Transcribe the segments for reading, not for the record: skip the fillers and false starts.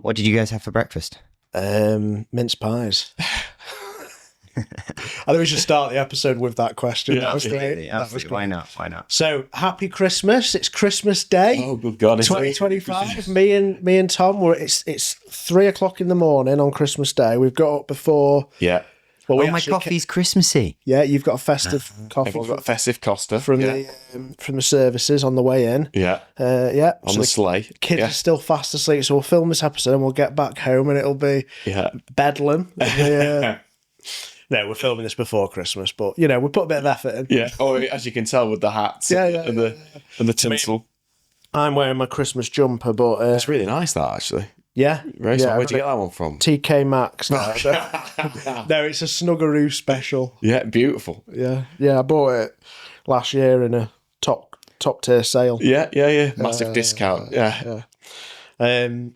What did you guys have for breakfast? Mince pies. I think we should start the episode with that question. That was great. Absolutely. Why not? Why not? So, happy Christmas. It's Christmas Day. Oh, good God. 2025. Me and Tom, it's 3 o'clock in the morning on Christmas Day. We've got up before... Yeah. Well, my coffee's Christmassy. Yeah, you've got a festive coffee. Everyone's got a festive Costa. From the services on the way in. Yeah. Yeah. On the sleigh. Kids are still fast asleep, so we'll film this episode and we'll get back home and it'll be bedlam. No, we're filming this before Christmas, but, we put a bit of effort in. Yeah. Oh, as you can tell with the hats and the tinsel. I'm wearing my Christmas jumper, but... it's really nice, that, actually. Yeah. Where'd you get that one from? TK Maxx. No, it's a Snuggaroo special. Yeah, beautiful. Yeah. I bought it last year in a top tier sale. Yeah. Massive discount. Yeah. So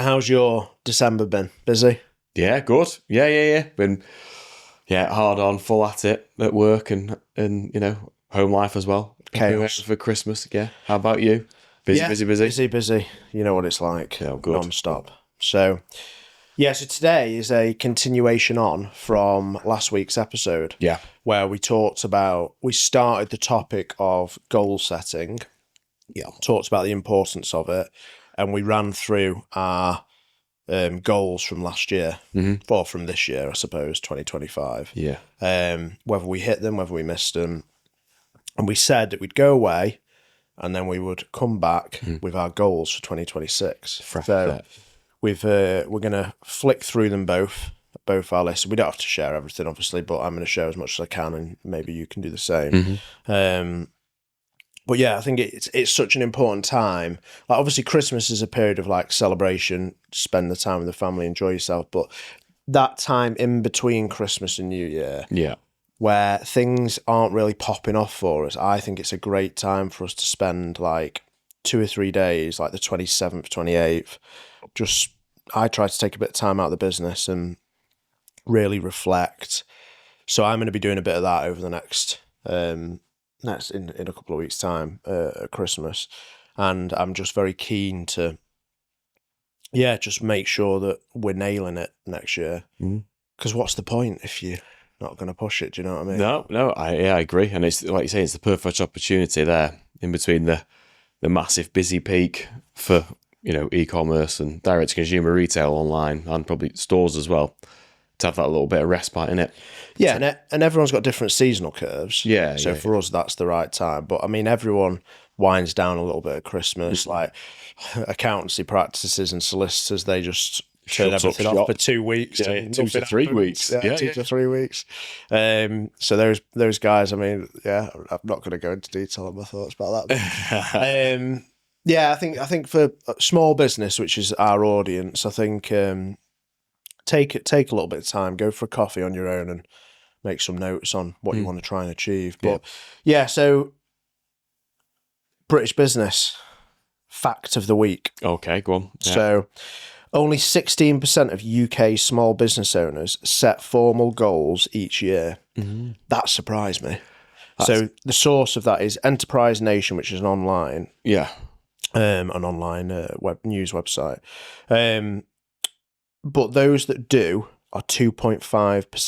how's your December been? Busy? Yeah, good. Yeah. Been hard on, full at it at work and home life as well. Chaos for Christmas. Yeah. How about you? Busy. You know what it's like. Yeah, good. Non-stop. So today is a continuation on from last week's episode. Yeah. Where we started the topic of goal setting. Yeah. Talked about the importance of it. And we ran through our goals from last year. Mm-hmm. Or from this year, I suppose, 2025. Yeah. Whether we hit them, whether we missed them. And we said that we'd go away and then we would come back with our goals for 2026. So we're going to flick through them both our lists. We don't have to share everything, obviously, but I'm going to share as much as I can, and maybe you can do the same. Mm-hmm. But yeah, I think it's such an important time. Like, obviously, Christmas is a period of like celebration, spend the time with the family, enjoy yourself. But that time in between Christmas and New Year, where things aren't really popping off for us, I think it's a great time for us to spend like 2 or 3 days, like the 27th, 28th. I try to take a bit of time out of the business and really reflect. So I'm going to be doing a bit of that over the next in a couple of weeks' time at Christmas. And I'm just very keen to, just make sure that we're nailing it next year. Because what's the point if you're not going to push it? Do you know what I mean? No, I agree. And it's like you say, it's the perfect opportunity there in between the massive busy peak for, e-commerce and direct to consumer retail online and probably stores as well, to have that little bit of respite in it. Yeah, and everyone's got different seasonal curves. Yeah. So for us, that's the right time. But I mean, everyone winds down a little bit at Christmas. Like accountancy practices and solicitors, they just turn everything off for 2 weeks. 2 to 3 weeks. Yeah, 2 to 3 weeks. So those guys, I mean, I'm not going to go into detail on my thoughts about that. But, I think for small business, which is our audience, I think take a little bit of time, go for a coffee on your own and make some notes on what you want to try and achieve. But so British business fact of the week. Okay, go on. Yeah. So only 16% of UK small business owners set formal goals each year. Mm-hmm. That surprised me. So the source of that is Enterprise Nation, which is an online web news website. But those that do are 2.5x.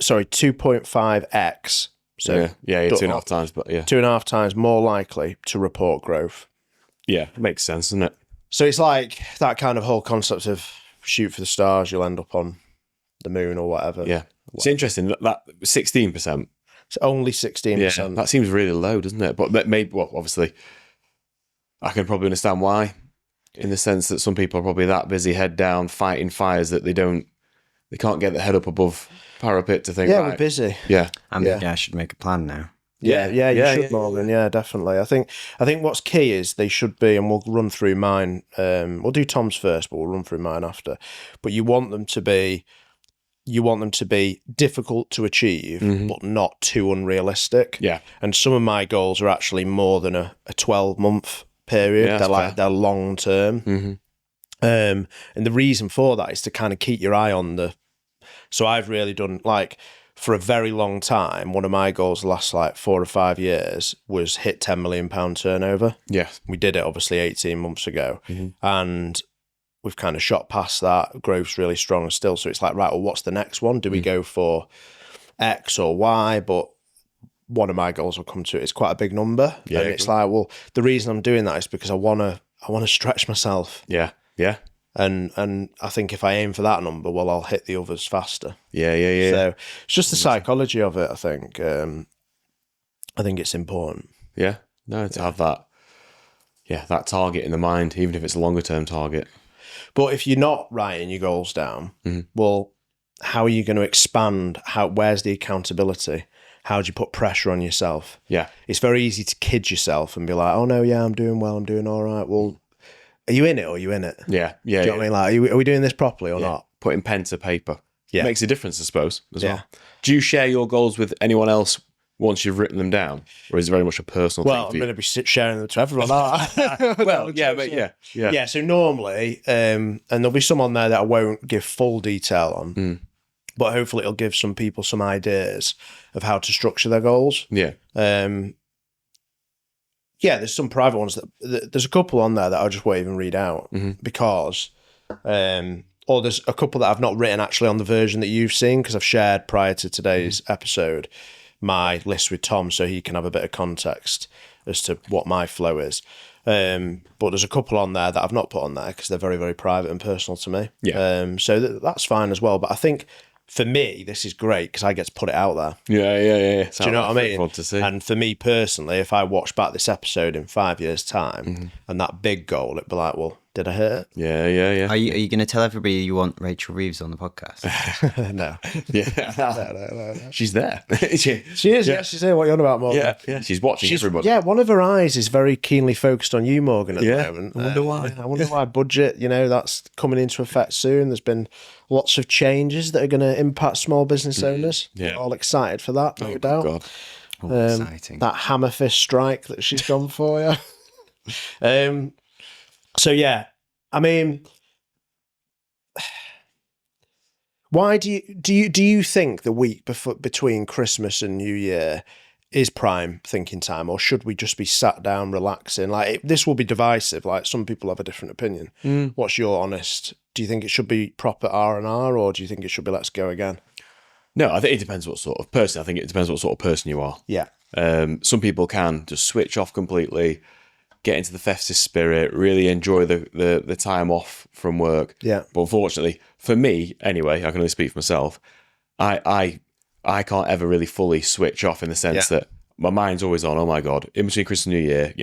So 2.5 times, but 2.5 times more likely to report growth. Yeah, makes sense, doesn't it? So it's like that kind of whole concept of shoot for the stars, you'll end up on the moon or whatever. Yeah. It's interesting that 16%. It's only 16%. Yeah, that seems really low, doesn't it? But maybe, obviously, I can probably understand why, in the sense that some people are probably that busy, head down, fighting fires that they can't get their head up above parapet to think, we're busy. Yeah. And I should make a plan now. You should, Morgan. Yeah, definitely. I think what's key is they should be, and we'll run through mine. We'll do Tom's first, but we'll run through mine after. But you want them to be difficult to achieve, but not too unrealistic. Yeah. And some of my goals are actually more than a 12-month period. Yeah, they're long term. Mm-hmm. And the reason for that is to kind of keep your eye on so I've really done, like, for a very long time, one of my goals the last 4 or 5 years was hit £10 million turnover. Yeah. We did it obviously 18 months ago. Mm-hmm. And we've kind of shot past that. Growth's really strong still. So it's like, right, well, what's the next one? Do we go for X or Y? But one of my goals will come to it. It's quite a big number. Yeah, and it's like, well, the reason I'm doing that is because I want to stretch myself. Yeah. And I think if I aim for that number, well, I'll hit the others faster. Yeah. So it's just the psychology of it, I think. I think it's important. Yeah. No, to have that, that target in the mind, even if it's a longer term target. But if you're not writing your goals down, well, how are you going to expand? Where's the accountability? How do you put pressure on yourself? Yeah. It's very easy to kid yourself and be like, oh no, yeah, I'm doing well, I'm doing all right. Well, are you in it or are you in it? Yeah. Do you know what I mean? Like, are we doing this properly or not? Putting pen to paper. Yeah. Makes a difference, I suppose, as Yeah. well. Do you share your goals with anyone else once you've written them down? Or is it very much a personal Well, thing I'm for you? going to be sharing them to everyone, aren't I? Well, yeah. Yeah, so normally, and there'll be some on there that I won't give full detail on, but hopefully it'll give some people some ideas of how to structure their goals. Yeah. There's some private ones there's a couple on there that I just won't even read out because, or there's a couple that I've not written actually on the version that you've seen because I've shared prior to today's episode my list with Tom so he can have a bit of context as to what my flow is. But there's a couple on there that I've not put on there because they're very, very private and personal to me. Yeah. So that's fine as well. But I think for me, this is great because I get to put it out there. Yeah. Do you know what I mean? Fun to see. And for me personally, if I watch back this episode in 5 years' time and that big goal, it'd be like, well, did I hit it? Yeah. Are you going to tell everybody you want Rachel Reeves on the podcast? No. Yeah. She's there. She is, yeah. She's here. What are you on about, Morgan? Yeah. She's watching everybody. Yeah, one of her eyes is very keenly focused on you, Morgan, at the moment. I wonder why. I wonder why budget, that's coming into effect soon. There's been lots of changes that are going to impact small business owners. Yeah. We're all excited for that, no doubt. God. Exciting. That hammer fist strike that she's gone for, yeah. So, yeah, I mean, why do you think the week between Christmas and New Year is prime thinking time, or should we just be sat down relaxing? Like, this will be divisive. Like, some people have a different opinion. What's your honest? Do you think it should be proper R&R, or do you think it should be let's go again? No, I think it depends what sort of person. I think it depends what sort of person you are. Yeah. Some people can just switch off completely, get into the festive spirit, really enjoy the time off from work. Yeah. But unfortunately, for me, anyway, I can only speak for myself. I can't ever really fully switch off in the sense that my mind's always on, oh my God, in between Christmas and New Year,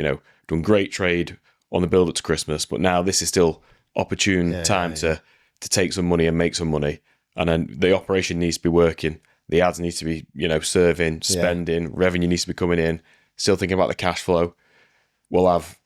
done great trade on the build up to Christmas, but now this is still opportune time to take some money and make some money. And then the operation needs to be working. The ads need to be, serving, spending, revenue needs to be coming in, still thinking about the cash flow. We'll have,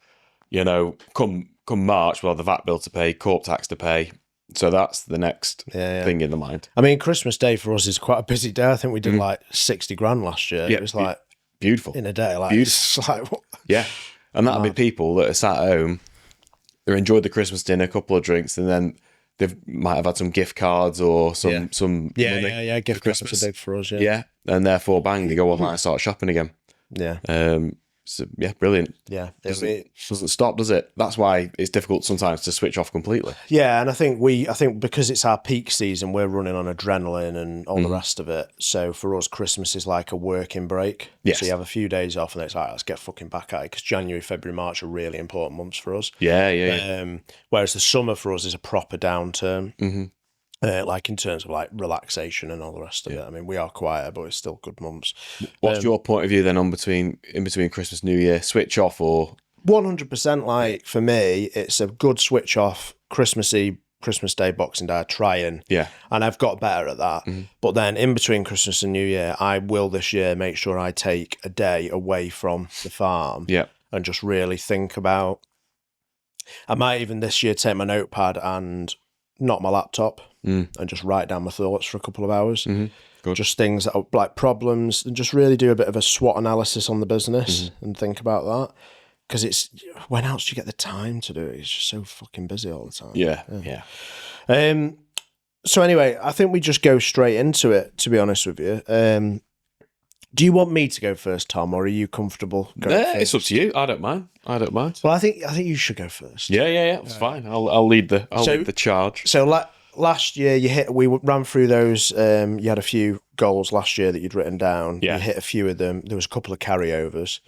come March, we'll have the VAT bill to pay, corp tax to pay. So that's the next thing in the mind. I mean, Christmas Day for us is quite a busy day. I think we did like 60 grand last year. Yeah, it was like beautiful in a day. Like, beautiful. it's like, what? Yeah. And that'll be people that are sat at home, they enjoyed the Christmas dinner, a couple of drinks, and then they might have had some gift cards or some money gift for cards Christmas. are big for us. Yeah. And therefore, bang, they go online and start shopping again. Yeah. So, brilliant. Yeah. Doesn't stop, does it? That's why it's difficult sometimes to switch off completely. Yeah, and I think because it's our peak season, we're running on adrenaline and all the rest of it. So for us, Christmas is like a working break. Yes. So you have a few days off, and it's like, let's get fucking back at it, because January, February, March are really important months for us. Yeah. Whereas the summer for us is a proper downturn. Like in terms of like relaxation and all the rest of it. I mean, we are quieter, but it's still good months. What's your point of view then in between Christmas, New Year? Switch off or 100%. Like for me, it's a good switch off. Christmas Eve, Christmas Day, Boxing Day, I try and I've got better at that. But then in between Christmas and New Year, I will this year make sure I take a day away from the farm and just really think about. I might even this year take my notepad and not my laptop and just write down my thoughts for a couple of hours. Just things that are like problems, and just really do a bit of a SWOT analysis on the business and think about that. Because it's, when else do you get the time to do it? It's just so fucking busy all the time. Yeah. So anyway, I think we just go straight into it, to be honest with you. Do you want me to go first, Tom, or are you comfortable going first? It's up to you. I don't mind. Well, I think you should go first. Yeah. It's fine. I'll lead the charge. So last year we ran through those. You had a few goals last year that you'd written down. Yeah. You hit a few of them. There was a couple of carryovers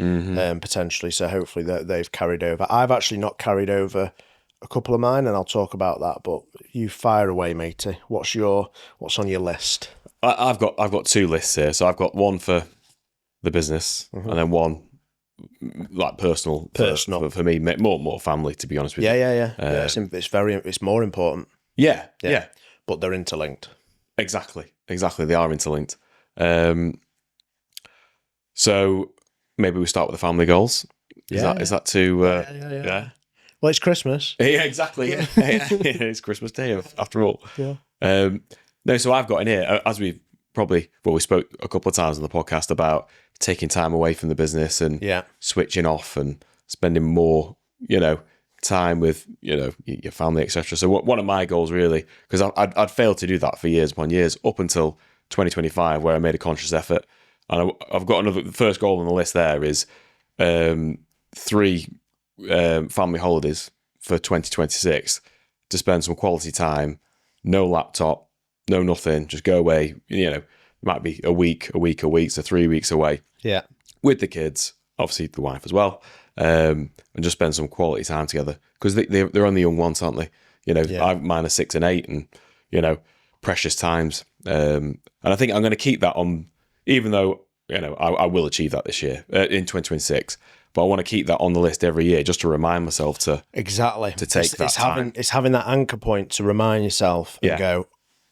potentially. So hopefully they've carried over. I've actually not carried over a couple of mine, and I'll talk about that. But you fire away, matey. What's on your list? I've got two lists here. So I've got one for the business, and then one like personal for me, more family. To be honest with you, Yeah. It's more important. Yeah. But they're interlinked. Exactly. They are interlinked. So maybe we start with the family goals. Is that too? Yeah. Well, it's Christmas. Yeah, exactly. Yeah. It's Christmas Day after all. Yeah. No, so I've got in here, as we spoke a couple of times on the podcast about taking time away from the business and switching off and spending more, time with, your family, etc. So one of my goals really, because I'd failed to do that for years upon years up until 2025, where I made a conscious effort. And I've got the first goal on the list there is 3 family holidays for 2026 to spend some quality time, no laptop, no nothing, just go away. It might be a week, so 3 weeks away. Yeah, with the kids, obviously the wife as well, and just spend some quality time together because they're only young ones, aren't they? Mine are 6 and 8, and precious times. And I think I'm going to keep that on, even though I will achieve that this year in 2026. But I want to keep that on the list every year just to remind myself to take that time. It's having that anchor point to remind yourself and go,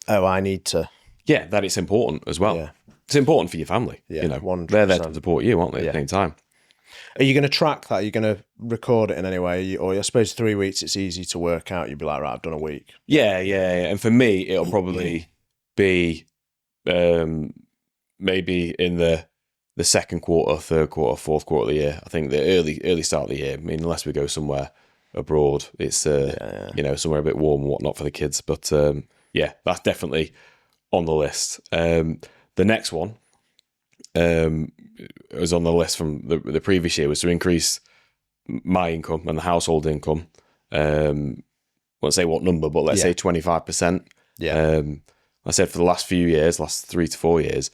oh, I need to. Yeah, that it's important as well. Yeah. It's important for your family. Yeah, 100%. They're there to support you, aren't they, at the same time? Are you going to track that? Are you going to record it in any way? Or I suppose 3 weeks, it's easy to work out. You'd be like, right, I've done a week. Yeah. And for me, it'll probably be maybe in the second quarter, third quarter, fourth quarter of the year. I think the early start of the year. I mean, unless we go somewhere abroad, it's somewhere a bit warm and whatnot for the kids. But that's definitely on the list. The next one was on the list from the previous year was to increase my income and the household income. I won't say what number, but let's say 25%. Yeah. I said for the last few years, last 3 to 4 years,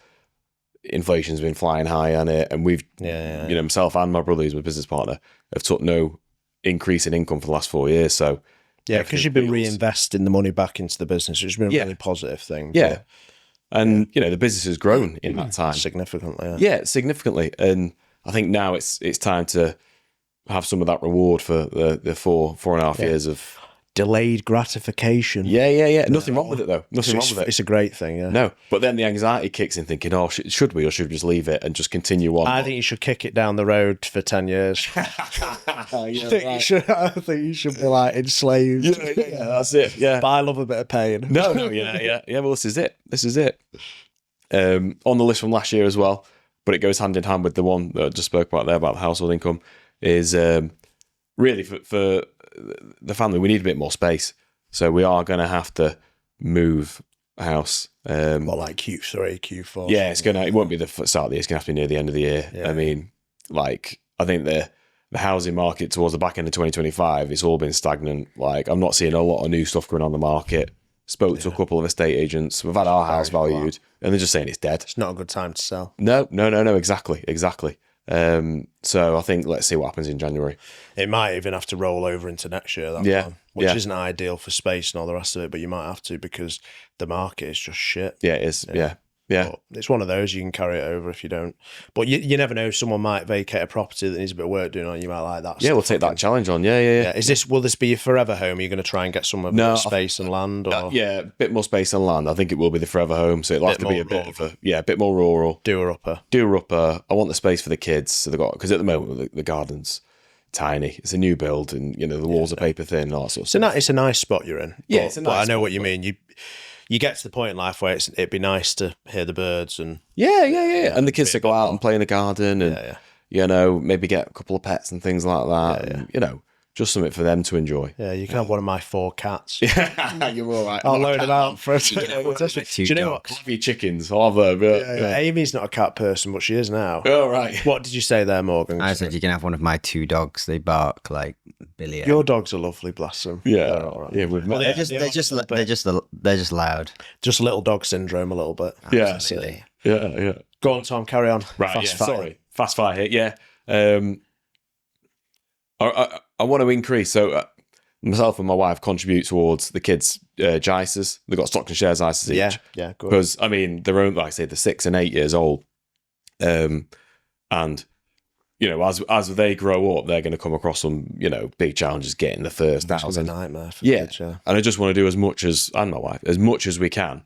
inflation's been flying high on it, and we've, myself and my brother, who's my business partner, have took no increase in income for the last 4 years. So because you've been reinvesting the money back into the business, which has been a really positive thing. Yeah. And the business has grown in that time significantly. Yeah, significantly. And I think now it's time to have some of that reward for the 4.5 years of delayed gratification. Yeah. Nothing wrong with it though. Nothing wrong with it. It's a great thing. Yeah. No, but then the anxiety kicks in, thinking, "Oh, should we, or should we just leave it and just continue on?" I think you should kick it down the road for 10 years. I think you should be like enslaved. Yeah, that's it. Yeah, but I love a bit of pain. No, yeah. Well, this is it. On the list from last year as well, but it goes hand in hand with the one that I just spoke about there about the household income. Is really for the family, we need a bit more space, so we are going to have to move a house. Like Q3, Q4. Yeah, it won't be the start of the year. It's going to have to be near the end of the year. Yeah. I mean, I think the housing market towards the back end of 2025, it's all been stagnant. I'm not seeing a lot of new stuff going on the market. Spoke to a couple of estate agents. We've had our house valued, and they're just saying it's dead. It's not a good time to sell. No. Exactly. So I think let's see what happens in January. It might even have to roll over into next year. Which isn't ideal for space and all the rest of it, but you might have to because the market is just shit. Yeah, it is. Yeah. But it's one of those you can carry it over if you don't. But you never know. Someone might vacate a property that needs a bit of work doing on. You might like that. Yeah, we'll take that challenge on. Yeah. Will this be your forever home? Are you going to try and get some space and land? Or? A bit more space and land. I think it will be the forever home. So it'll have to be a bit more rural. Doer upper. I want the space for the kids. So because at the moment the garden's tiny. It's a new build, and the walls are paper thin and all that sort of stuff. It's a nice spot you're in. Yeah, it's a nice but I know spot, what you mean. You get to the point in life where it'd be nice to hear the birds and and the kids to go out and play in the garden and maybe get a couple of pets and things like that. And, just something for them to enjoy. Yeah, you can have one of my 4 cats. You're all right. I'll load them out for us. Do Do you know what? I'll have your chickens. I'll have them. Yeah. Amy's not a cat person, but she is now. Oh, right. What did you say there, Morgan? I said you can have one of my 2 dogs. They bark like billion. Your dogs are lovely, bless them. Yeah. They're all right. Yeah, we've met. They're just loud. Just little dog syndrome a little bit. Yeah. Silly. Yeah. Go on, Tom, carry on. Right, Fast fire. sorry. Fast fire hit, yeah. I want to increase. So myself and my wife contribute towards the kids' JICEs. They've got Stockton Shares ISAs each. Yeah, good. Because, I mean, they're only, like I say, they're 6 and 8 years old. And, you know, as they grow up, they're going to come across some, you know, big challenges getting the first It's thousand. a nightmare for Yeah. kids, yeah. And I just want to do as much as, and my wife, as much as we can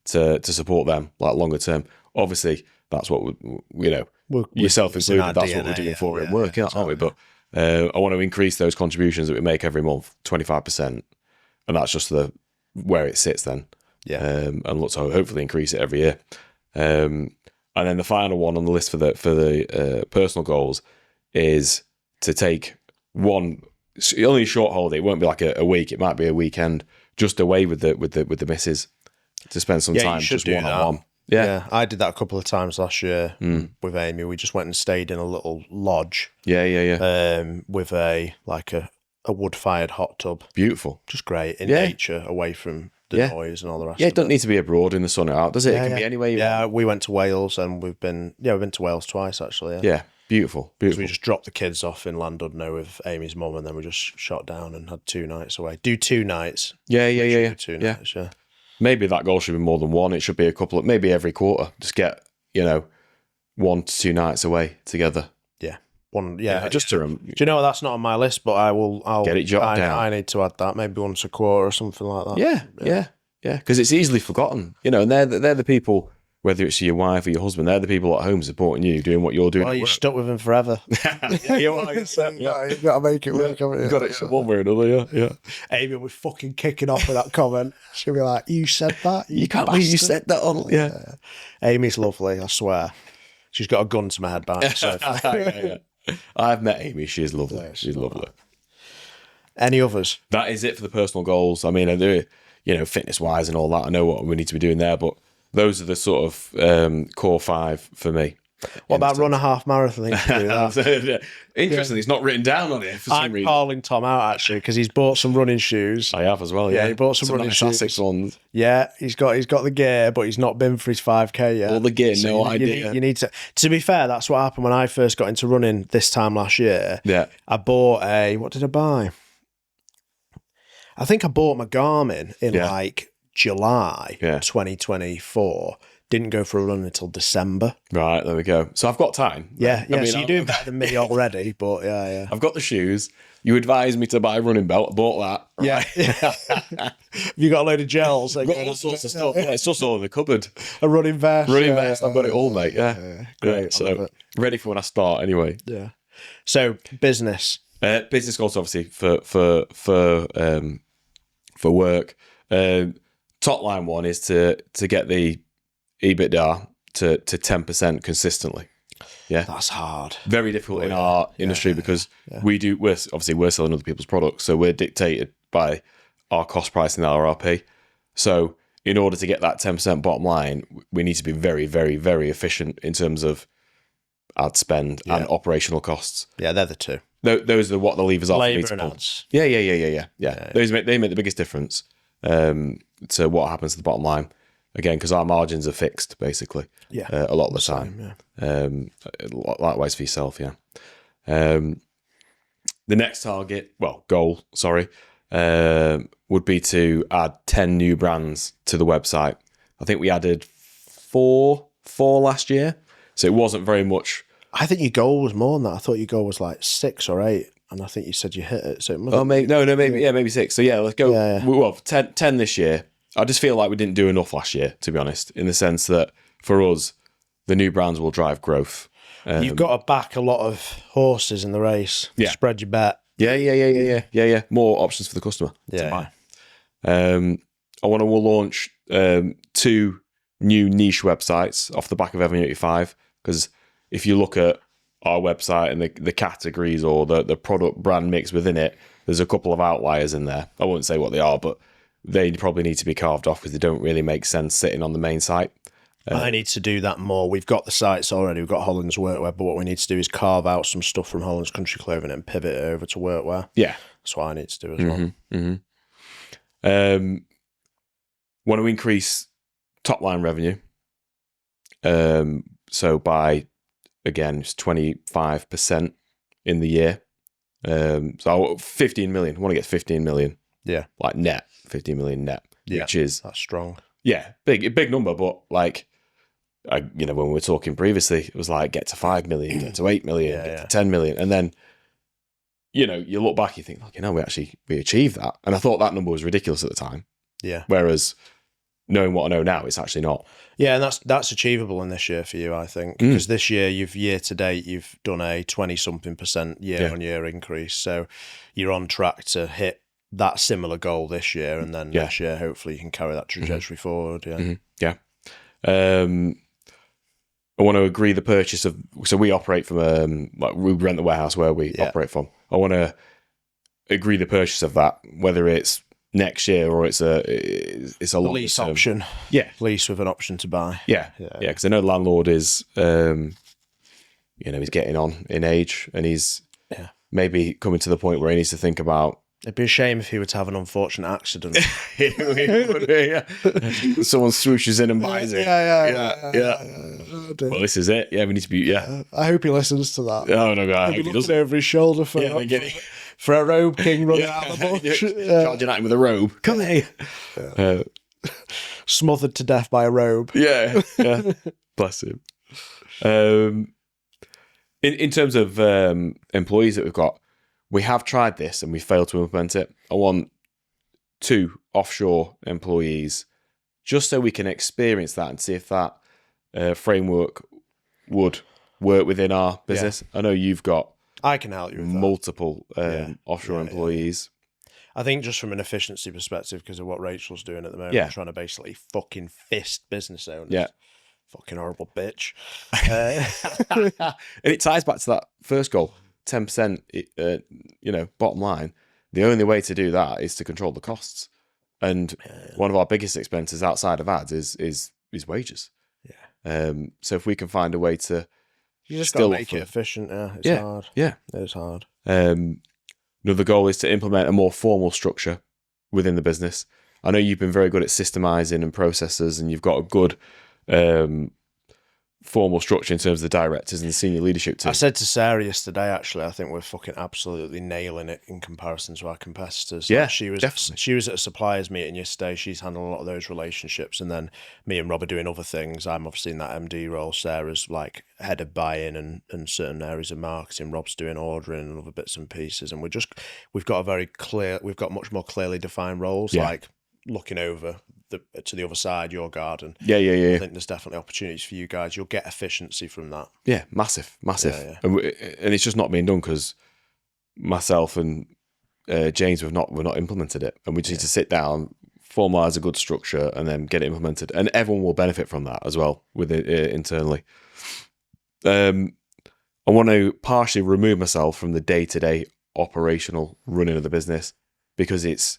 to support them, like longer term. Obviously, that's what, you know, yourself it's in included, our that's what we're DNA, doing for it yeah, at work, aren't we? But I want to increase those contributions that we make every month, 25%. And that's just where it sits then. Yeah. And look to hopefully increase it every year. And then the final one on the list for the personal goals is to take only a short holiday. It won't be like a week. It might be a weekend, just away with the missus to spend some time just one on one. Yeah, I did that a couple of times last year with Amy. We just went and stayed in a little lodge. Yeah. With a wood-fired hot tub. Beautiful. Just great in nature, away from the noise and all the rest. Yeah, of it doesn't need to be abroad in the sun or out, does it? It can be anywhere. Yeah, we went to Wales and we've been to Wales twice actually. Yeah, beautiful. So we just dropped the kids off in Llandudno with Amy's mum, and then we just shot down and had 2 nights away. Do 2 nights. Yeah. 2 nights. Yeah. Maybe that goal should be more than one. It should be a couple of, maybe every quarter. Just get, 1 to 2 nights away together. Yeah. One. Yeah. Just to Do you know what? That's not on my list, but I'll get it jotted down. I need to add that. Maybe once a quarter or something like that. Yeah. Because it's easily forgotten, and they're the people. Whether it's your wife or your husband, they're the people at home supporting you, doing what you're doing. Well, you're stuck with him forever. You've got to make it work, haven't you? got it one way or another, yeah. Amy will be fucking kicking off with that comment. She'll be like, "You said that? You can't believe you said that on." Yeah. Amy's lovely, I swear. She's got a gun to my head back. So. I've met Amy. She's lovely. She's lovely. Any others? That is it for the personal goals. I mean, I do, fitness wise and all that. I know what we need to be doing there, but those are the sort of core 5 for me. What about run a half marathon? Interesting, it's not written down on it for some reason. I'm calling Tom out actually because he's bought some running shoes. I have as well. Yeah, he bought some running nice shoes. Essex ones. Yeah, he's got the gear, but he's not been for his 5K yet. All the gear, so no idea. You need to. To be fair, that's what happened when I first got into running this time last year. Yeah, I bought what did I buy? I think I bought my Garmin in like July 2024. Didn't go for a run until December. Right, there we go. So I've got time. Yeah. So you're doing better than me already, but yeah. I've got the shoes. You advised me to buy a running belt. I bought that. Yeah. You got a load of gels. I've got all sorts of stuff. Yeah, it's just all in the cupboard. A running vest. Vest. I've got it all, mate. Yeah. Great. So ready for when I start anyway. Yeah. So business. Business goals, obviously, for work. Top line one is to get the EBITDA to 10% consistently. Yeah, that's hard. Very difficult in our industry because we're selling other people's products, so we're dictated by our cost price and RRP. So in order to get that 10% bottom line, we need to be very, very, very efficient in terms of ad spend and operational costs. Yeah, they're the two. Those are what the levers are. Labor and ads. Yeah. Those they make the biggest difference to what happens to the bottom line. Again, because our margins are fixed, basically. Yeah. A lot of the time. Likewise for yourself, yeah. The next goal, would be to add 10 new brands to the website. I think we added four last year, so it wasn't very much. I think your goal was more than that. I thought your goal was like 6 or 8, and I think you said you hit it. So it must maybe 6. So let's go. Yeah. Well, 10 this year. I just feel like we didn't do enough last year, to be honest, in the sense that for us, the new brands will drive growth. You've got to back a lot of horses in the race. Yeah. Spread your bet. Yeah. More options for the customer to buy. We'll launch 2 new niche websites off the back of Every 85, because if you look at our website and the categories or the product brand mix within it, There's a couple of outliers in there. I won't say what they are, but they probably need to be carved off because they don't really make sense sitting on the main site. I need to do that more. We've got the sites already. We've got Holland's Workwear, but what we need to do is carve out some stuff from Holland's Country Clothing and pivot it over to Workwear. Yeah. That's what I need to do as well. Want to increase top line revenue. So by, again, it's 25% in the year. So 15 million. I want to get 15 million. Yeah. Like net, 15 million net, which is, that's strong. Yeah, big number, but like, when we were talking previously, it was like get to 5 million, get to 8 million, get to 10 million. And then, you look back, you think, we achieved that. And I thought that number was ridiculous at the time. Yeah. Whereas knowing what I know now, it's actually not. Yeah, and that's achievable in this year for you, I think. Because this year, year to date, you've done a 20-something% year-on-year increase. So you're on track to hit that similar goal this year, and then next year, hopefully, you can carry that trajectory forward. Yeah. Yeah. I want to agree the purchase of. So we operate from we rent the warehouse where we operate from. I want to agree the purchase of that, whether it's next year or it's a lease option. Yeah, lease with an option to buy. Yeah. Because I know the landlord is, he's getting on in age, and he's maybe coming to the point where he needs to think about. It'd be a shame if he were to have an unfortunate accident. Someone swooshes in and buys it. Yeah. Well, this is it. Yeah, we need to be. Yeah. I hope he listens to that. Oh no, God! I hope he does. Over his shoulder for a robe king running out of the bush. Charging at him with a robe. Come here. Smothered to death by a robe. Yeah. Bless him. In terms of employees that we've got. We have tried this and we failed to implement it. I want 2 offshore employees just so we can experience that and see if that framework would work within our business. I know you've got I can help you with multiple offshore employees. I think just from an efficiency perspective, because of what Rachel's doing at the moment, trying to basically fucking fist business owners. Yeah. Fucking horrible bitch. And it ties back to that first goal. 10%, bottom line. The only way to do that is to control the costs, and one of our biggest expenses outside of ads is wages. Yeah. So if we can find a way to, you just got to make it efficient. Yeah, it's hard. Yeah, it's hard. Another goal is to implement a more formal structure within the business. I know you've been very good at systemizing and processes, and you've got a good formal structure in terms of the directors and the senior leadership team. I said to Sarah yesterday, actually, I think we're fucking absolutely nailing it in comparison to our competitors. Yeah, like she was definitely. She was at a suppliers meeting yesterday. She's handling a lot of those relationships, and then me and Rob are doing other things. I'm obviously in that MD role. Sarah's like head of buy-in and certain areas of marketing. Rob's doing ordering and other bits and pieces, and we've got much more clearly defined roles, like looking over to the other side, your garden. Yeah. I think there's definitely opportunities for you guys. You'll get efficiency from that. Yeah, massive. Yeah. And it's just not being done because myself and James we've not implemented it, and we just need to sit down, formalise a good structure, and then get it implemented. And everyone will benefit from that as well with it internally. I want to partially remove myself from the day-to-day operational running of the business because it's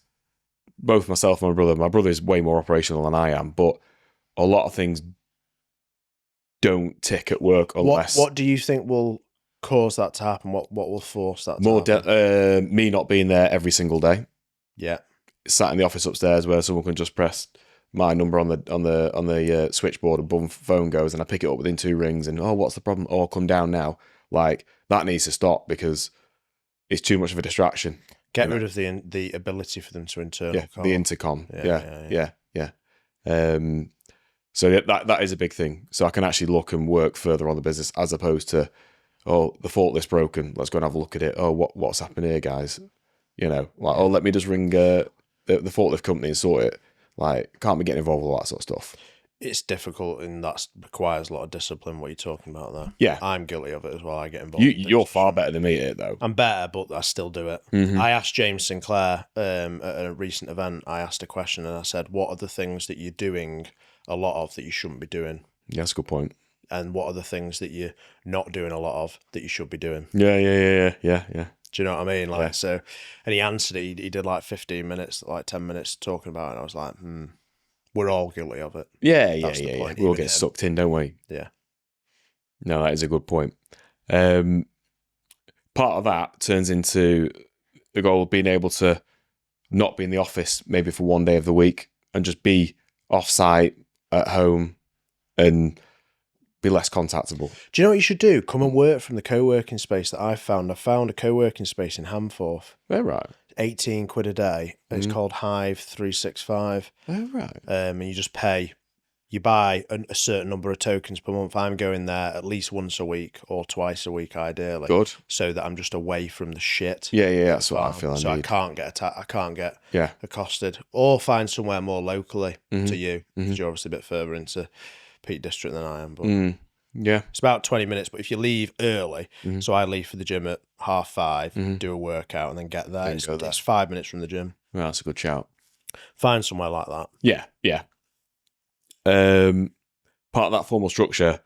both myself and my brother. My brother is way more operational than I am, but a lot of things don't tick at work unless... What do you think will cause that to happen? What will force that to happen? Me not being there every single day. Yeah. Sat in the office upstairs where someone can just press my number on the switchboard and boom, phone goes, and I pick it up within 2 rings and, what's the problem? I'll come down now. Like, that needs to stop because it's too much of a distraction. Get rid of the ability for them to internal call. The intercom. Yeah. So that is a big thing. So I can actually look and work further on the business as opposed to, the forklift's broken. Let's go and have a look at it. What's happened here, guys? Let me just ring the forklift company and sort it. Like, can't be getting involved with all that sort of stuff. It's difficult, and that requires a lot of discipline. What you're talking about there, yeah, I'm guilty of it as well. I get involved. You're far better than me at it, though. I'm better, but I still do it. Mm-hmm. I asked James Sinclair at a recent event. I asked a question, and I said, "What are the things that you're doing a lot of that you shouldn't be doing?" Yeah, that's a good point. And what are the things that you're not doing a lot of that you should be doing? Yeah. Do you know what I mean? Like, Yeah. so, and he answered it. He did like 15 minutes, like 10 minutes talking about it. And I was like, we're all guilty of it. Yeah, That's the point, We all even get him. sucked in, don't we? Yeah. No, that is a good point. Part of that turns into the goal of being able to not be in the office maybe for one day of the week and just be off-site at home and be less contactable. Do you know what you should do? Come and work from the co-working space that I found. I found a co-working space in Hamforth. Oh, right. 18 quid a day. It's called Hive 365. Oh, right. And you just pay. You buy a certain number of tokens per month. I'm going there at least once a week or twice a week, ideally. Good. So that I'm just away from the shit. Yeah, that's what I feel I So need. I can't get I can't get Yeah. accosted, or find somewhere more locally to you, because you're obviously a bit further into Peak District than I am. But Yeah. it's about 20 minutes. But if you leave early, so I leave for the gym at 5:30, do a workout, and then get there. Then go there. It's 5 minutes from the gym. Well, that's a good shout. Find somewhere like that. Yeah. Part of that formal structure,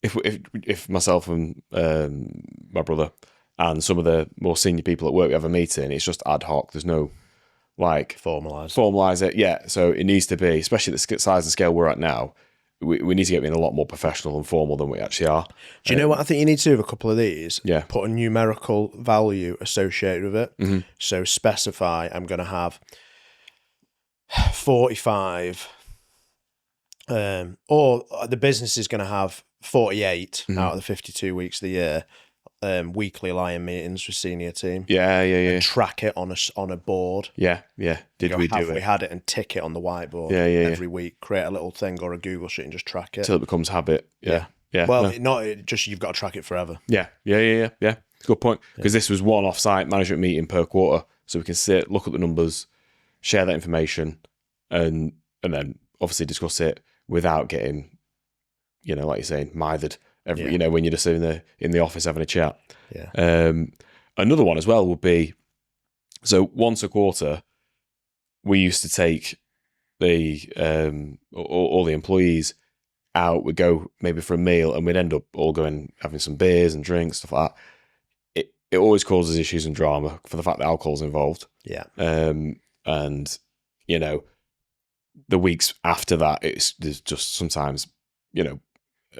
if myself and my brother and some of the more senior people at work we have a meeting, it's just ad hoc. There's no like Formalize it. Yeah, so it needs to be, especially the size and scale we're at now. We need to get being a lot more professional and formal than we actually are. Do you know what I think you need to do with a couple of these? Yeah. Put a numerical value associated with it. So specify I'm going to have 45, or the business is going to have 48 out of the 52 weeks of the year, weekly lion meetings with senior team. Yeah. Track it on a board. Yeah. Did we do We it? had it, and tick it on the whiteboard. Yeah. Every week, create a little thing or a Google sheet and just track it. Until it becomes habit. Yeah. Well, just you've got to track it forever. Yeah. It's a good point, because this was one off-site management meeting per quarter, so we can sit, look at the numbers, share that information, and then obviously discuss it without getting, like you're saying, mithered. When you're just in the office having a chat. Yeah. Another one as well would be, so once a quarter, we used to take the all the employees out. We'd go maybe for a meal, and we'd end up all going having some beers and drinks, stuff like that. It always causes issues and drama for the fact that alcohol's involved. Yeah. And the weeks after that, there's just sometimes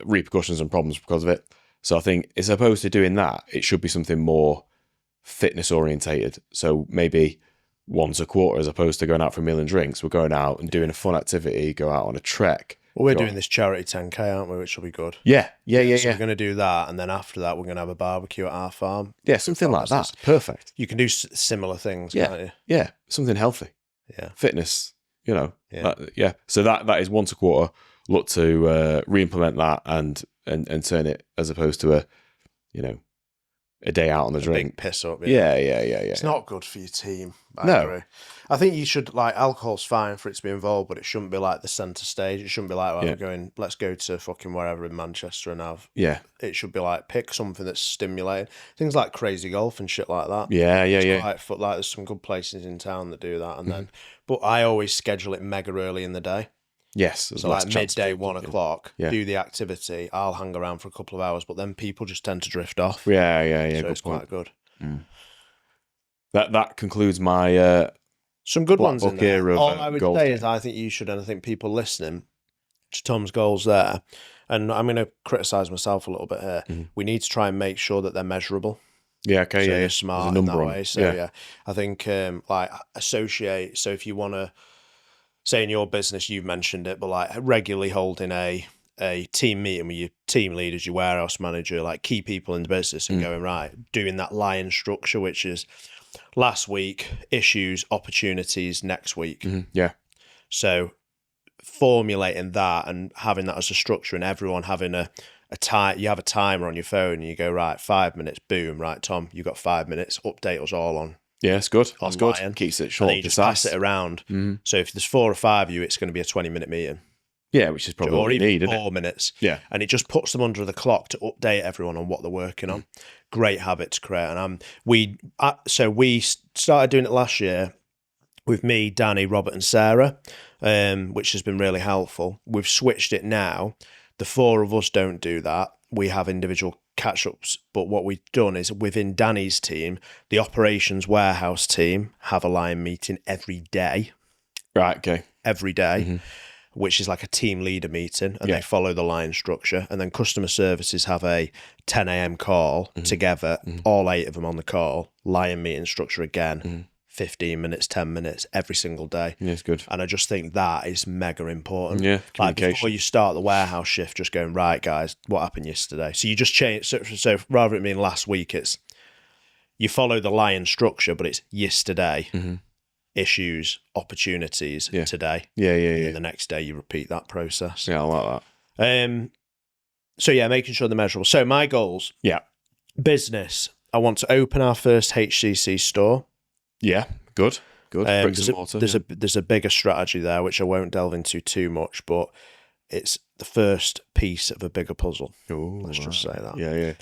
repercussions and problems because of it. So I think, as opposed to doing that, it should be something more fitness orientated. So maybe once a quarter, as opposed to going out for a meal and drinks, we're going out and doing a fun activity, go out on a trek. Well, we're doing this charity 10K, aren't we? Which will be good. Yeah. So we're going to do that, and then after that, we're going to have a barbecue at our farm. Yeah, something like that. Perfect. You can do similar things, can't you? Yeah, something healthy. Yeah. Fitness, Yeah. So that is once a quarter. Look to re-implement that and turn it, as opposed to a day out on the drink. Big piss up. Yeah. It's not good for your team. I No. agree. I think you should, alcohol's fine for it to be involved, but it shouldn't be like the centre stage. It shouldn't be like, let's go to fucking wherever in Manchester and have. Yeah. It should be like, pick something that's stimulating. Things like crazy golf and shit like that. Yeah. There's some good places in town that do that. And then, but I always schedule it mega early in the day. Yes. So like midday, 1 o'clock, Yeah. do the activity. I'll hang around for a couple of hours, but then people just tend to drift off. Yeah. So Good it's point. quite good. That concludes my Some good Black ones in book there. here of, All I would golf say day. is I think you should, and I think people listening to Tom's goals there, and I'm going to criticise myself a little bit here. We need to try and make sure that they're measurable. Yeah, okay, So yeah. you're smart There's a in number that on way. it. So yeah, I think associate. So if you want to say in your business, you've mentioned it, but like regularly holding a team meeting with your team leaders, your warehouse manager, like key people in the business, and going right, doing that lion structure, which is last week issues, opportunities, next week. Yeah. So formulating that and having that as a structure, and everyone having a time. You have a timer on your phone, and you go right, 5 minutes, boom, right, Tom, you got 5 minutes. Update us all on. Yeah, it's good. That's good. Online. Keeps it And short, then you just pass it around. So if there's 4 or 5 of you, it's going to be a 20-minute meeting. Yeah, which is probably Or what we even need, isn't 4 it? minutes. Yeah. And it just puts them under the clock to update everyone on what they're working on. Great habit to create. And we started doing it last year with me, Danny, Robert, and Sarah, which has been really helpful. We've switched it now. The 4 of us don't do that. We have individual catch-ups. But what we've done is within Danny's team, the operations warehouse team have a line meeting every day. Right. Okay. Every day, which is like a team leader meeting, and they follow the line structure. And then customer services have a 10 a.m. call together, all 8 of them on the call, lion meeting structure again, 15 minutes, 10 minutes every single day. Yeah, it's good. And I just think that is mega important. Yeah, like communication. before you start the warehouse shift, just going, right, guys, what happened yesterday? So you just change. So rather than being last week, it's you follow the lion structure, but it's yesterday. Issues, opportunities today. Yeah. And then the next day you repeat that process. Yeah, I like that. So yeah, making sure they're measurable. So my goals. Yeah. Business. I want to open our first HCC store. Yeah. Good. Bricks and mortar. There's a bigger strategy there, which I won't delve into too much, but it's the first piece of a bigger puzzle. Let's just say that. Yeah.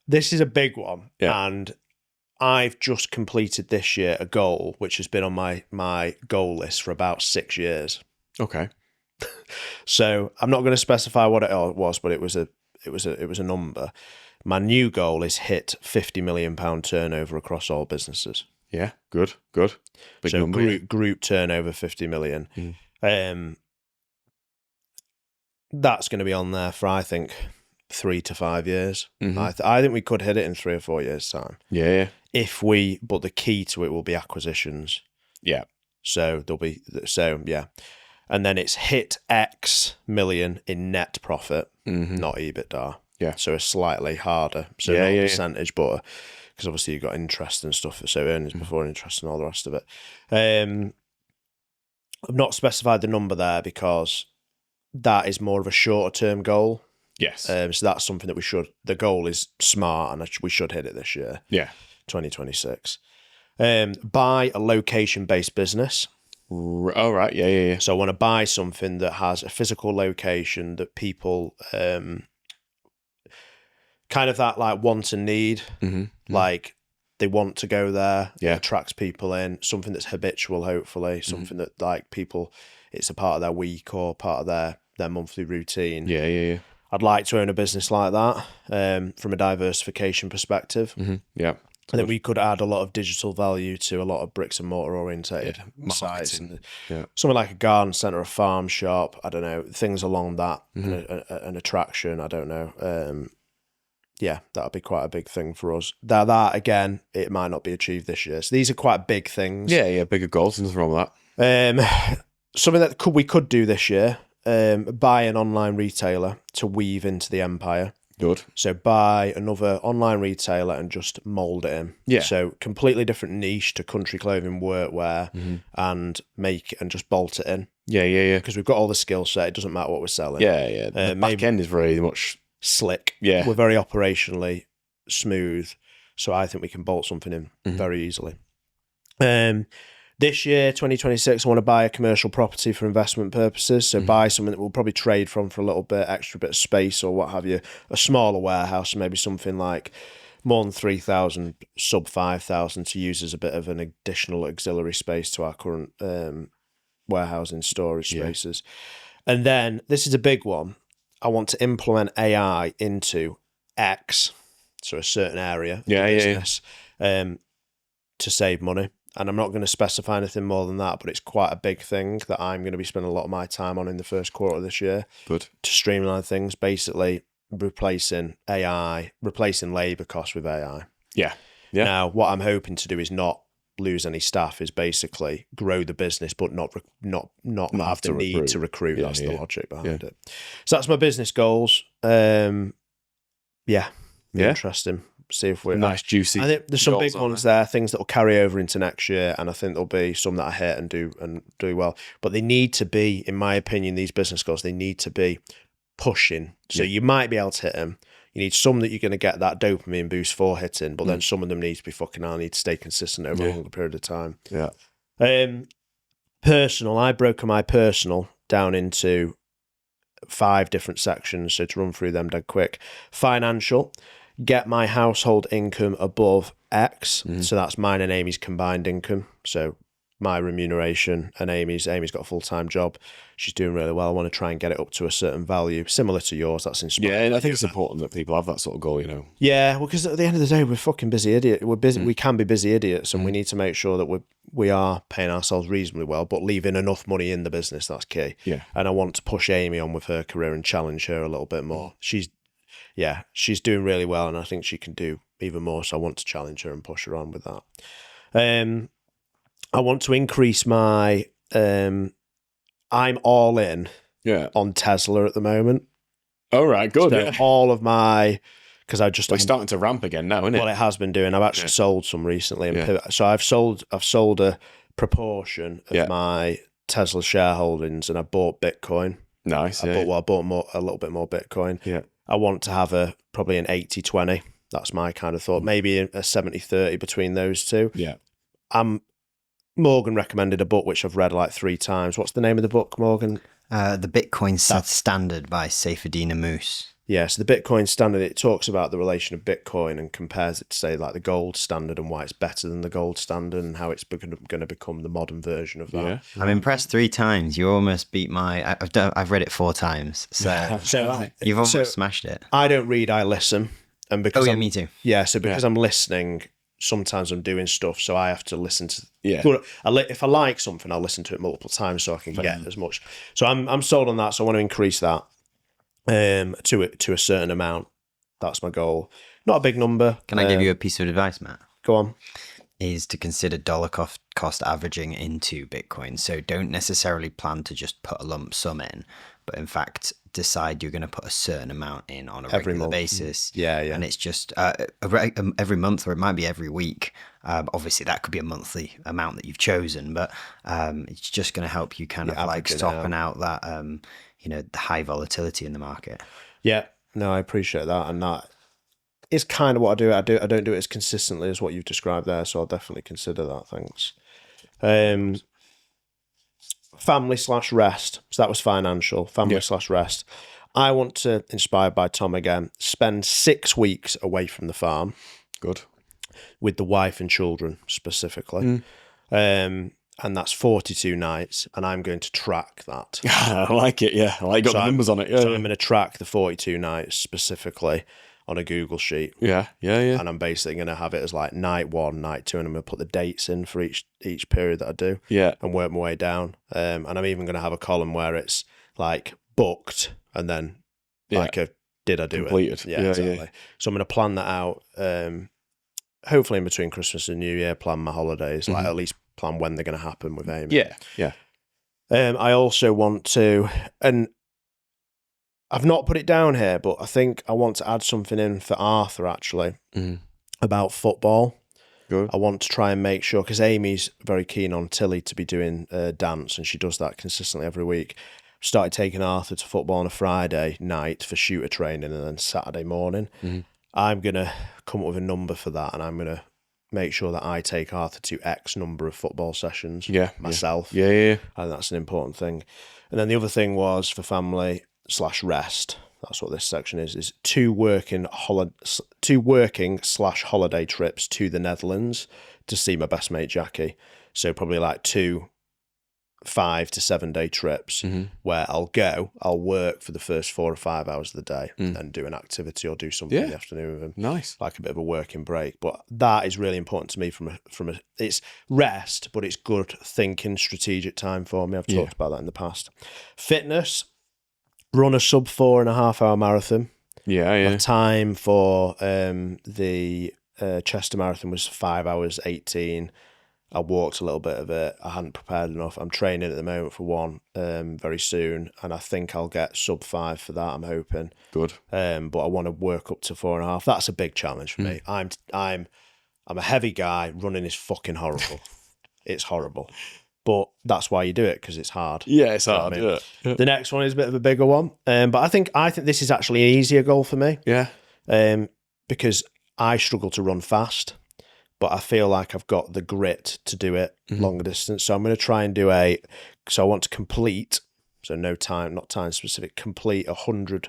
This is a big one. Yeah. And I've just completed this year a goal, which has been on my goal list for about 6 years. Okay. So I'm not going to specify what it was, but it was a number. My new goal is hit £50 million turnover across all businesses. Yeah. Good. Big So number. group turnover 50 million. That's going to be on there for, I think, 3 to 5 years. I think we could hit it in 3 or 4 years' time. Yeah. But the key to it will be acquisitions. Yeah. So yeah. And then it's hit X million in net profit, not EBITDA. Yeah. So it's slightly harder. So not a percentage, but because obviously you've got interest and stuff. So earnings before interest and all the rest of it. I've not specified the number there because that is more of a shorter term goal. Yes. So that's something that the goal is smart and we should hit it this year. Yeah. 2026. Buy a location-based business. Oh, right. Yeah. So I want to buy something that has a physical location that people kind of that like want and need. Like they want to go there. Yeah. It attracts people in. Something that's habitual, hopefully. Something that like people, it's a part of their week or part of their monthly routine. Yeah. I'd like to own a business like that from a diversification perspective. Yeah. I think we could add a lot of digital value to a lot of bricks and mortar orientated sites. Something like a garden centre, a farm shop, I don't know, things along that, an attraction, I don't know. Yeah, that'll be quite a big thing for us. That again, it might not be achieved this year. So these are quite big things. Yeah, bigger goals, nothing wrong with that. Something that we could do this year, buy an online retailer to weave into the empire. Good. So buy another online retailer and just mould it in. Yeah. So completely different niche to country clothing, workwear, and just bolt it in. Yeah. Because we've got all the skill set. It doesn't matter what we're selling. Yeah. The back end is very much slick. Yeah. We're very operationally smooth. So I think we can bolt something in very easily. This year, 2026, I want to buy a commercial property for investment purposes. So buy something that we'll probably trade from for a little bit, extra bit of space or what have you. A smaller warehouse, maybe something like more than 3,000, sub 5,000 to use as a bit of an additional auxiliary space to our current warehousing storage spaces. And then, this is a big one. I want to implement AI into X, so a certain area of the business, to save money. And I'm not going to specify anything more than that, but it's quite a big thing that I'm going to be spending a lot of my time on in the first quarter of this year. Good. To streamline things, basically replacing labour costs with AI. Yeah. Now, what I'm hoping to do is not lose any staff, is basically grow the business, but not have the need to recruit. That's the logic behind it. So that's my business goals. Interesting. See if we're nice, juicy. I think there's some big ones there, things that will carry over into next year, and I think there'll be some that I hit and do well. But they need to be, in my opinion, these business goals, they need to be pushing. So you might be able to hit them. You need some that you're going to get that dopamine boost for hitting, but then some of them need to be fucking hard, need to stay consistent over a longer period of time. Yeah. Personal, I broke my personal down into 5 different sections, so to run through them dead quick. Financial. Get my household income above X. So that's mine and Amy's combined income. So my remuneration and Amy's. Amy's got a full-time job. She's doing really well. I want to try and get it up to a certain value, similar to yours. That's inspiring. Yeah, and I think it's important that people have that sort of goal, you know. Yeah, well, because at the end of the day, we're fucking busy idiots. We're busy. We can be busy idiots, and we need to make sure that we are paying ourselves reasonably well, but leaving enough money in the business. That's key. Yeah. And I want to push Amy on with her career and challenge her a little bit more. She's doing really well, and I think she can do even more. So I want to challenge her and push her on with that. I want to increase my. I'm all in on Tesla at the moment. All right, good. So all of my, because I just it's starting to ramp again now, isn't it? Well, it has been doing. I've actually sold some recently, and so I've sold a proportion of my Tesla shareholdings, and I bought Bitcoin. Nice. I bought a little bit more Bitcoin. Yeah. I want to have probably an 80-20. That's my kind of thought. Maybe a 70-30 between those two. Yeah. Morgan recommended a book which I've read like 3 times. What's the name of the book, Morgan? The Bitcoin Standard by Saifedean Ammous. Yeah, so the Bitcoin Standard, it talks about the relation of Bitcoin and compares it to, say, like the gold standard and why it's better than the gold standard and how it's going to become the modern version of that. Yeah. I'm impressed 3 times. You almost beat my... I've read it 4 times, so you've almost smashed it. I don't read, I listen. And because me too. Yeah, so because I'm listening, sometimes I'm doing stuff, so I have to listen to... Yeah. If I like something, I'll listen to it multiple times so I can get as much. So I'm sold on that, so I want to increase that to a certain amount. That's my goal. Not a big number. Can I give you a piece of advice, Matt? Go on. Is to consider dollar cost averaging into Bitcoin. So don't necessarily plan to just put a lump sum in, but in fact decide you're going to put a certain amount in on a regular basis. Yeah. And it's just every month, or it might be every week. Obviously, that could be a monthly amount that you've chosen, but it's just going to help you kind of like stopping out that the high volatility in the market. Yeah, no, I appreciate that, and that is kind of what I do. I don't do it as consistently as what you've described there, so I'll definitely consider that. Thanks. Family/rest. So that was financial. Family/rest. I want to, inspired by Tom again, spend 6 weeks away from the farm. Good. With the wife and children specifically. And that's 42 nights, and I'm going to track that. I like it, yeah. I like got the numbers on it. Yeah, so I'm going to track the 42 nights specifically on a Google sheet. Yeah. And I'm basically going to have it as like night 1, night 2, and I'm going to put the dates in for each period that I do. Yeah. And work my way down. And I'm even going to have a column where it's like booked and then like a did I do completed. It? Yeah, exactly. Yeah. So I'm going to plan that out. Hopefully in between Christmas and New Year, plan my holidays, like at least plan when they're going to happen with Amy. Yeah. I also want to, and I've not put it down here, but I think I want to add something in for Arthur actually about football. Good. I want to try and make sure, because Amy's very keen on Tilly to be doing dance, and she does that consistently every week. Started taking Arthur to football on a Friday night for shooter training, and then Saturday morning. I'm going to come up with a number for that, and I'm going to make sure that I take Arthur to X number of football sessions myself. Yeah. And that's an important thing. And then the other thing was for family/rest. That's what this section is 2 working/holiday trips to the Netherlands to see my best mate Jackie. So probably like 2 5 to 7 day trips where I'll work for the first 4 or 5 hours of the day and then do an activity or do something in the afternoon with him. Nice. Like a bit of a working break. But that is really important to me from a it's rest, but it's good thinking, strategic time for me. I've talked about that in the past. Fitness, run a sub 4.5 hour marathon. Yeah. My time for the Chester Marathon was 5 hours 18. I walked a little bit of it. I hadn't prepared enough. I'm training at the moment for one very soon, and I think I'll get sub 5 for that. I'm hoping. Good. But I want to work up to 4.5. That's a big challenge for me. I'm a heavy guy. Running is fucking horrible. It's horrible, but that's why you do it, because it's hard. Yeah, it's hard. I mean? The next one is a bit of a bigger one, but I think this is actually an easier goal for me. Yeah. Because I struggle to run fast, but I feel like I've got the grit to do it longer distance. So I'm going to try and do so I want to complete, so no time, not time specific, complete 100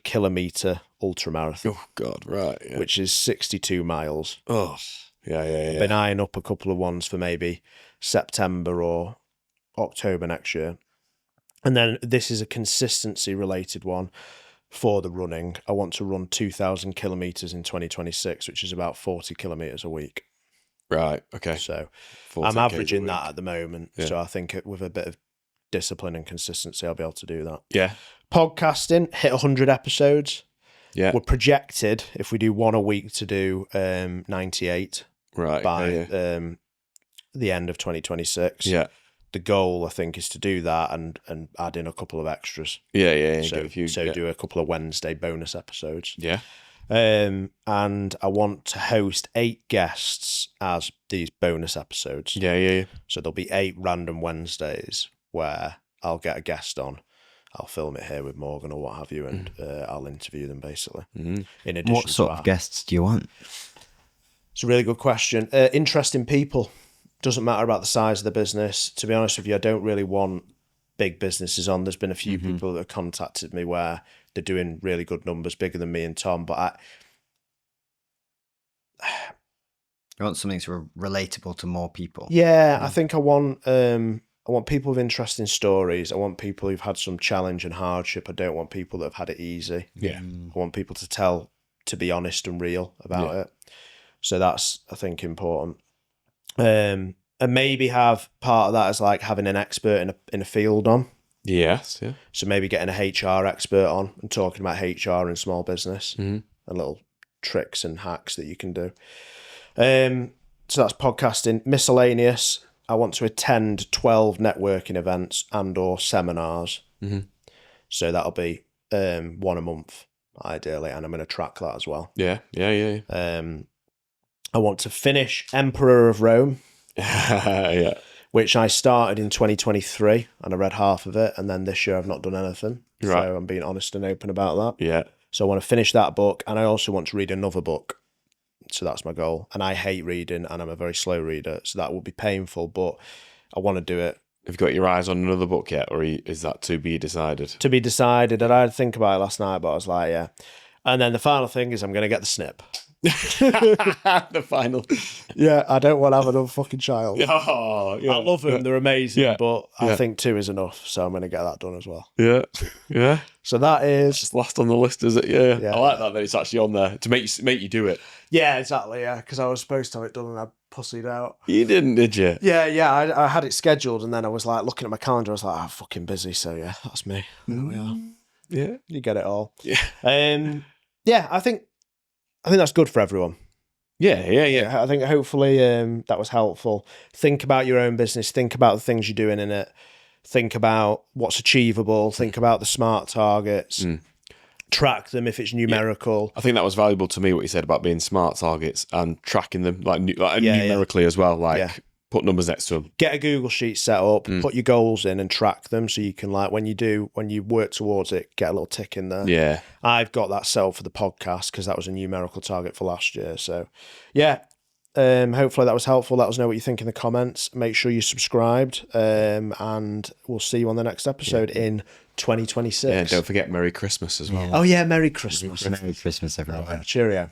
kilometer ultra marathon. Oh God, right. Yeah. Which is 62 miles. Oh, I've been eyeing up a couple of ones for maybe September or October next year. And then this is a consistency related one for the running. I want to run 2,000 kilometers in 2026, which is about 40 kilometers a week. Right. Okay. So I'm averaging that at the moment. Yeah. So I think with a bit of discipline and consistency, I'll be able to do that. Yeah. Podcasting, hit 100 episodes. Yeah. We're projected, if we do one a week, to do 98 by the end of 2026. Yeah. The goal, I think, is to do that and add in a couple of extras. Yeah. So do a couple of Wednesday bonus episodes. Yeah. And I want to host 8 guests as these bonus episodes. Yeah. So there'll be 8 random Wednesdays where I'll get a guest on. I'll film it here with Morgan or what have you, and I'll interview them basically. Mm-hmm. In addition, what sort of guests do you want? It's a really good question. Interesting people. Doesn't matter about the size of the business. To be honest with you, I don't really want big businesses on. There's been a few people that have contacted me where they're doing really good numbers, bigger than me and Tom. But You want something relatable to more people. Yeah, I think I want people with interesting stories. I want people who've had some challenge and hardship. I don't want people that have had it easy. Yeah. I want people to be honest and real about it. So that's, I think, important. And maybe have part of that as like having an expert in a field on. Yes, yeah. So maybe getting a HR expert on and talking about HR and small business and little tricks and hacks that you can do. So that's podcasting. Miscellaneous. I want to attend 12 networking events and or seminars. Mm-hmm. So that'll be one a month, ideally, and I'm going to track that as well. Yeah. I want to finish Emperor of Rome. Yeah. Which I started in 2023 and I read half of it, and then this year I've not done anything. Right. So I'm being honest and open about that. Yeah. So I want to finish that book, and I also want to read another book. So that's my goal. And I hate reading, and I'm a very slow reader, so that will be painful, but I want to do it. Have you got your eyes on another book yet, or is that to be decided? To be decided, and I had to think about it last night, but I was like, yeah. And then the final thing is I'm going to get the snip. The final. Yeah, I don't want to have another fucking child. Oh, yeah. I love them, they're amazing, but I Yeah. think 2 is enough, so I'm going to get that done as well. Yeah. So that is It's last on the list, is it? Yeah. I like that it's actually on there to make you do it. Yeah, exactly. Yeah, because I was supposed to have it done and I pussied out. You didn't, did you? Yeah. I had it scheduled, and then I was like looking at my calendar. I was like, I'm fucking busy. So yeah, that's me. There we are. Yeah, you get it all. Yeah. Yeah. I think that's good for everyone. Yeah. I think hopefully that was helpful. Think about your own business. Think about the things you're doing in it. Think about what's achievable. Think about the SMART targets. Track them if it's numerical. I think that was valuable to me, what you said about being SMART targets and tracking them numerically as well. Put numbers next to them. Get a Google sheet set up, put your goals in and track them, so you can, like, when you work towards it, get a little tick in there. Yeah. I've got that set up for the podcast because that was a numerical target for last year. So yeah, hopefully that was helpful. Let us know what you think in the comments. Make sure you subscribed, and we'll see you on the next episode in 2026. Yeah, don't forget Merry Christmas as well. Oh yeah, Merry Christmas. Merry Christmas, everyone. Cheerio.